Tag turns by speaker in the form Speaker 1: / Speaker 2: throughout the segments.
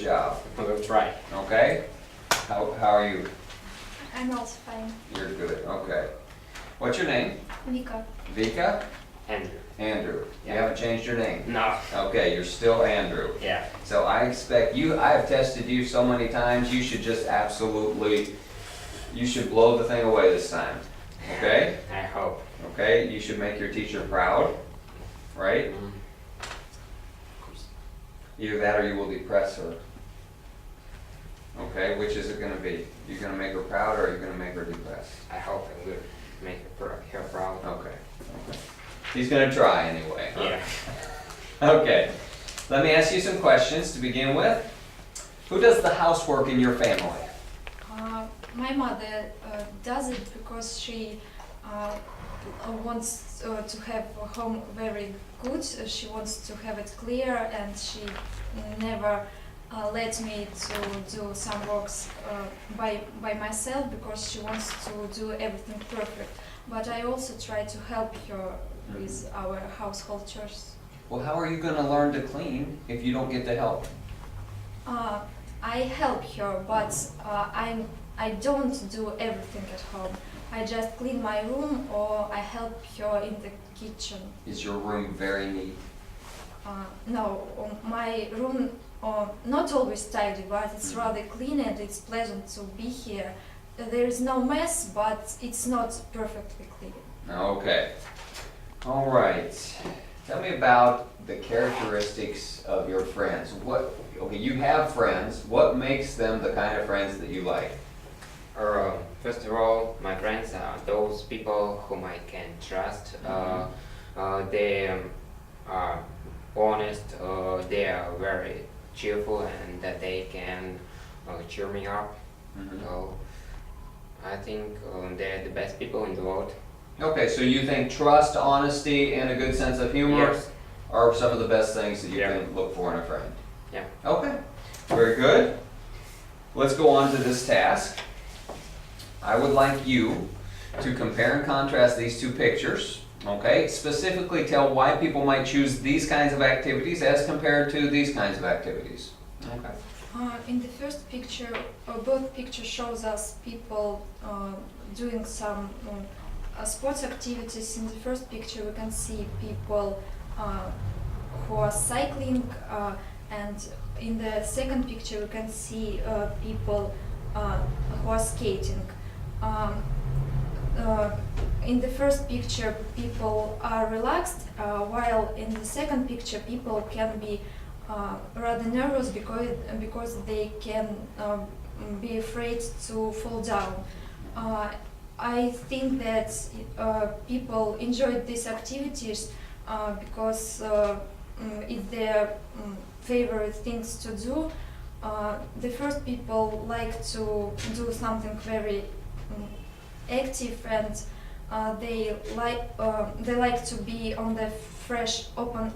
Speaker 1: job.
Speaker 2: We'll try.
Speaker 1: Okay? How are you?
Speaker 3: I'm also fine.
Speaker 1: You're good. Okay. What's your name?
Speaker 3: Vika.
Speaker 1: Vika?
Speaker 2: Andrew.
Speaker 1: Andrew. You
Speaker 2: Yeah.
Speaker 1: haven't changed your name?
Speaker 2: No.
Speaker 1: Okay, you're still Andrew.
Speaker 2: Yeah.
Speaker 1: So I expect you, I have tested you so many times, you should just absolutely, you should blow the thing away this time. Okay?
Speaker 2: I hope.
Speaker 1: Okay? You should make your teacher proud, right? Either that or you will depress her. Okay, which is it gonna be? You gonna make her proud or are you gonna make her depressed?
Speaker 2: I hope I will make her proud.
Speaker 1: Okay, okay. He's gonna try anyway. Huh?
Speaker 2: Yeah.
Speaker 1: Okay, let me ask you some questions to begin with. Who does the housework in your family?
Speaker 3: My mother does it because she wants to have a home very good. She wants to have it clear, and she never let me to do some works by myself because she wants to do everything perfect. But I also try to help her with our household chores.
Speaker 1: Well, how are you gonna learn to clean if you don't get the help?
Speaker 3: I help her, but I don't do everything at home. I just clean my room or I help her in the kitchen.
Speaker 1: Is your room very neat?
Speaker 3: No, my room not always tidy, but it's rather clean and it's pleasant to be here. There is no mess, but it's not perfectly clean.
Speaker 1: Okay. All right. Tell me about the characteristics of your friends. Okay, you have friends. What makes them the kind of friends that you like?
Speaker 2: First of all, my friends are those people whom I can trust. They are honest, they are very cheerful, and that they can cheer me up. So I think they're the best people in the world.
Speaker 1: Okay, so you think trust, honesty, and a good sense of humor
Speaker 2: Yes.
Speaker 1: are some of the best things that you
Speaker 2: Yeah.
Speaker 1: can look for in a friend?
Speaker 2: Yeah.
Speaker 1: Okay, very good. Let's go on to this task. I would like you to compare and contrast these two pictures, okay? Specifically tell why people might choose these kinds of activities as compared to these kinds of activities. Okay.
Speaker 3: In the first picture, both pictures shows us people doing some sports activities. In the first picture, we can see people who are cycling, and in the second picture, we can see people who are skating. In the first picture, people are relaxed, while in the second picture, people can be rather nervous because they can be afraid to fall down. I think that people enjoy these activities because it's their favorite things to do. The first people like to do something very active, and they like to be on the fresh open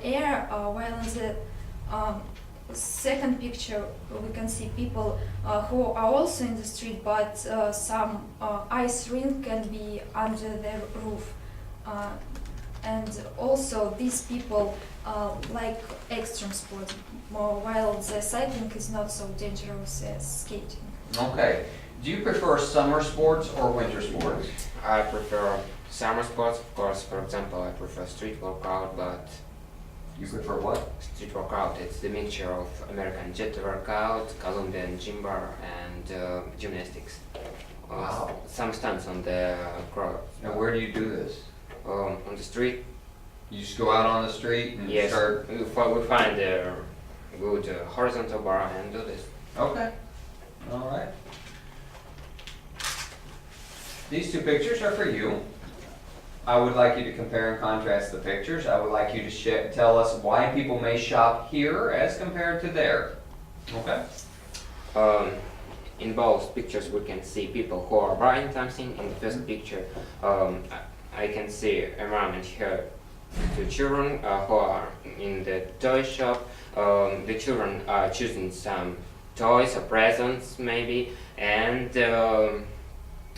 Speaker 3: air. While in the second picture, we can see people who are also in the street, but some ice rink can be under their roof. And also these people like extreme sports, while the cycling is not so dangerous as skating.
Speaker 1: Okay. Do you prefer summer sports or winter sports?
Speaker 2: I prefer summer sports, of course. For example, I prefer street workout, but
Speaker 1: You prefer what?
Speaker 2: street workout, it's the mixture of American jet workout, Colombian gym bar, and gymnastics.
Speaker 1: Wow.
Speaker 2: Some stunts on the crowd.
Speaker 1: And where do you do this?
Speaker 2: On the street.
Speaker 1: You just go out on the street and
Speaker 2: Yes,
Speaker 1: start?
Speaker 2: we find a good horizontal bar and do this.
Speaker 1: Okay. All right. These two pictures are for you. I would like you to compare and contrast the pictures. I would like you to tell us why people may shop here as compared to there. Okay?
Speaker 2: In both pictures we can see people who are buying something. In the first picture I can see environment here to children who are in the toy shop. The children are choosing some toys or presents maybe, and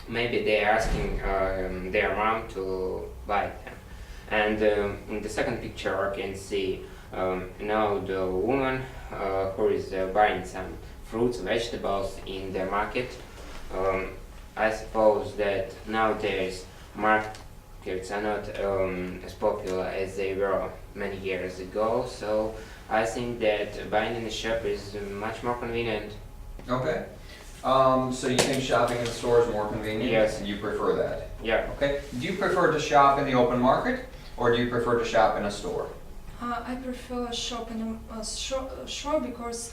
Speaker 2: maybe they're asking their mom to buy them. And in the second picture I can see Now the woman who is buying some fruits, vegetables in the market. I suppose that nowadays markets are not as popular as they were many years ago. So I think that buying in the shop is much more convenient.
Speaker 1: Okay. So you think shopping in the store is more convenient?
Speaker 2: Yes.
Speaker 1: And you prefer that?
Speaker 2: Yeah.
Speaker 1: Okay. Do you prefer to shop in the open market or do you prefer to shop in a store?
Speaker 3: I prefer shop in a store because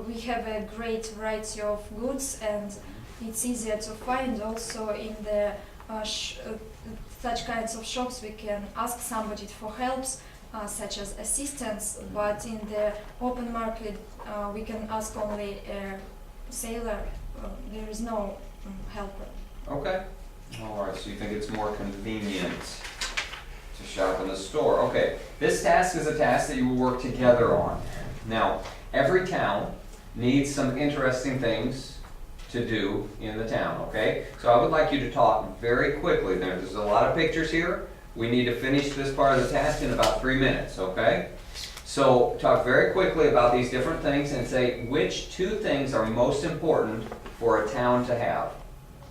Speaker 3: we have a great variety of goods and it's easier to find. Also, in the such kinds of shops, we can ask somebody for helps, such as assistance. But in the open market, we can ask only a sailor. There is no helper.
Speaker 1: Okay. All right. So you think it's more convenient to shop in the store. Okay. This task is a task that you will work together on. Now, every town needs some interesting things to do in the town, okay? So I would like you to talk very quickly. There's a lot of pictures here. We need to finish this part of the task in about 3 minutes, okay? So talk very quickly about these different things and say which 2 things are most important for a town to have.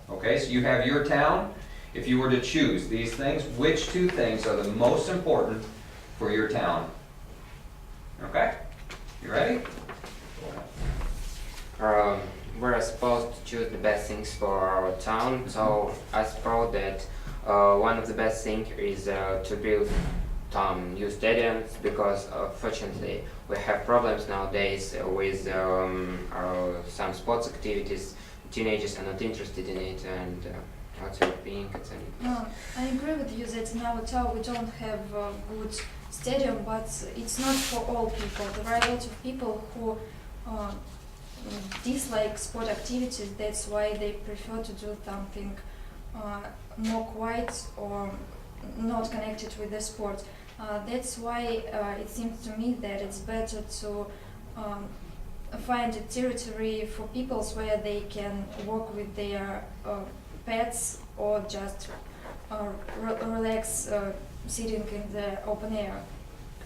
Speaker 1: Okay, so you have your town. If you were to choose these things, which 2 things are the most important for your town? Okay? You ready?
Speaker 2: We're supposed to choose the best things for our town, so I suppose that one of the best things is to build some new stadiums because fortunately we have problems nowadays with some sports activities. Teenagers are not interested in it and lots of being concerned.
Speaker 3: I agree with you that in our town we don't have a good stadium, but it's not for all people. There are a lot of people who dislike sport activities. That's why they prefer to do something more quiet or not connected with the sport. That's why it seems to me that it's better to find a territory for people where they can walk with their pets or just relax sitting in the open air.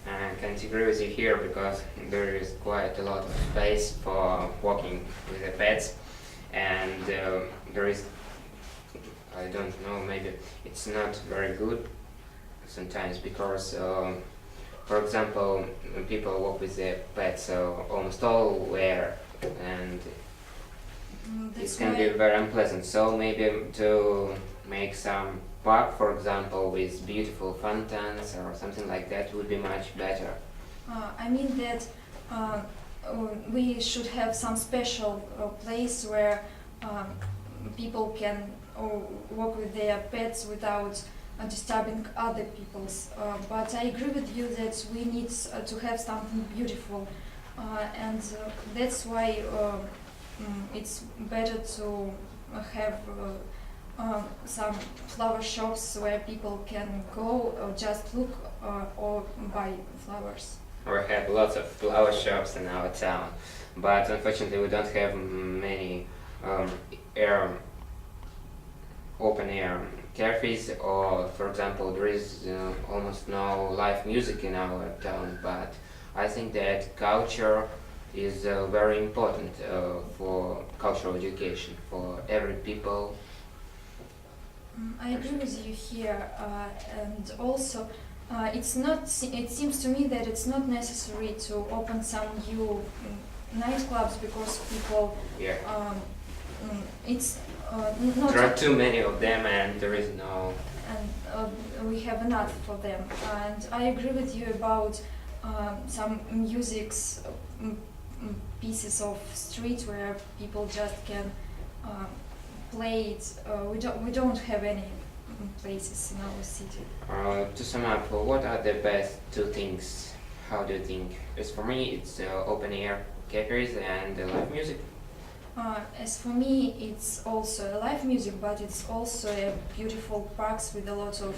Speaker 2: I can't agree with you here because there is quite a lot of space for walking with the pets, and there is, I don't know, maybe it's not very good sometimes because, for example, when people walk with their pets almost all wear, and it can be very unpleasant. So maybe to make some park, for example, with beautiful fountains or something like that would be much better.
Speaker 3: I mean that we should have some special place where people can walk with their pets without disturbing other people's. But I agree with you that we need to have something beautiful, and that's why it's better to have some flower shops where people can go or just look or buy flowers.
Speaker 2: We have lots of flower shops in our town, but unfortunately we don't have many open air cafes, or for example there is almost no live music in our town, but I think that culture is very important for cultural education for every people.
Speaker 3: I agree with you here, and also it's not. It seems to me that it's not necessary to open some new nightclubs because people.
Speaker 2: Yeah.
Speaker 3: It's not.
Speaker 2: There are too many of them, and there is no.
Speaker 3: And we have enough for them. And I agree with you about some music's pieces of street where people just can play it. We don't have any places in our city.
Speaker 2: To sum up, what are the best 2 things? How do you think? As for me, it's open air cafes and live music.
Speaker 3: As for me, it's also live music, but it's also a beautiful parks with a lot of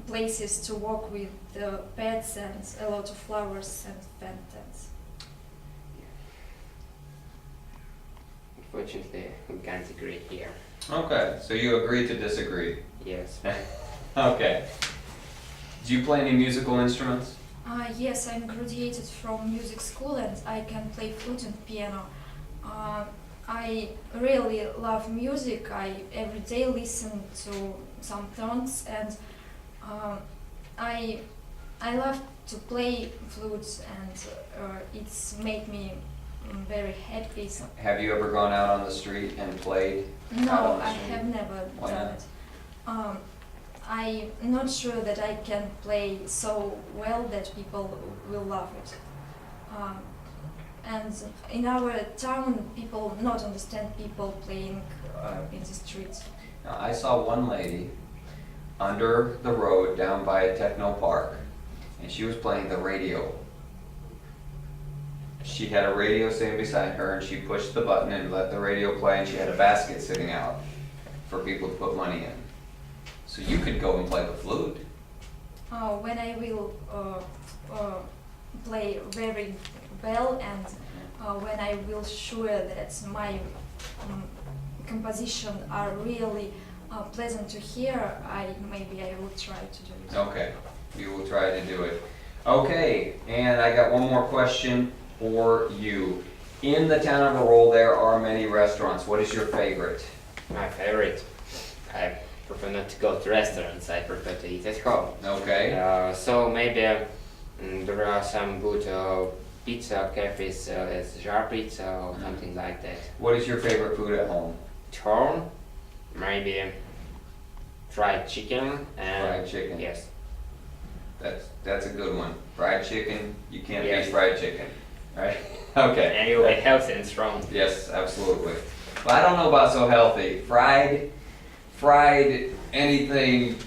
Speaker 3: places to walk with pets and a lot of flowers and fountains.
Speaker 2: Unfortunately, we can't agree here.
Speaker 1: Okay, so you agree to disagree.
Speaker 2: Yes.
Speaker 1: Okay. Do you play any musical instruments?
Speaker 3: Yes, I'm graduated from music school and I can play flute and piano. I really love music. I every day listen to some songs and I love to play flute and it's made me very happy. So,
Speaker 1: Have you ever gone out on the street and played? out
Speaker 3: no,
Speaker 1: on the
Speaker 3: I
Speaker 1: street?
Speaker 3: have never
Speaker 1: Why
Speaker 3: done
Speaker 1: not?
Speaker 3: it. I'm not sure that I can play so well that people will love it. And in our town, people not understand people playing in the streets.
Speaker 1: Now, I saw one lady under the road down by a techno park, and she was playing the radio. She had a radio sitting beside her, and she pushed the button and let the radio play, and she had a basket sitting out for people to put money in. So you could go and play the flute.
Speaker 3: When I will play very well and when I will sure that my composition are really pleasant to hear, maybe I will try to do it.
Speaker 1: Okay, we will try to do it. Okay, and I got one more question for you. In the town of Aurora, there are many restaurants. What is your favorite?
Speaker 2: My favorite. I prefer not to go to restaurants. I prefer to eat at home.
Speaker 1: Okay.
Speaker 2: So maybe there are some good pizza cafes as Jar Pizza or something like that.
Speaker 1: What is your favorite food at home?
Speaker 2: At home, maybe fried chicken and
Speaker 1: Fried chicken.
Speaker 2: Yes.
Speaker 1: That's a good one. Fried chicken, you can't
Speaker 2: Yes.
Speaker 1: beat fried chicken, right? Okay.
Speaker 2: And you'll be healthy and strong.
Speaker 1: Yes, absolutely. Well, I don't know about so healthy. Fried anything,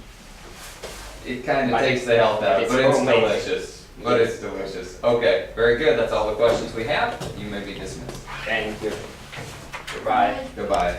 Speaker 1: it kind of
Speaker 2: But
Speaker 1: takes the health out,
Speaker 2: it's
Speaker 1: but it's
Speaker 2: homemade.
Speaker 1: delicious. But
Speaker 2: Yes.
Speaker 1: it's delicious. Okay, very good. That's all the questions we have. You may be dismissed.
Speaker 2: Thank you. Goodbye.
Speaker 1: Goodbye.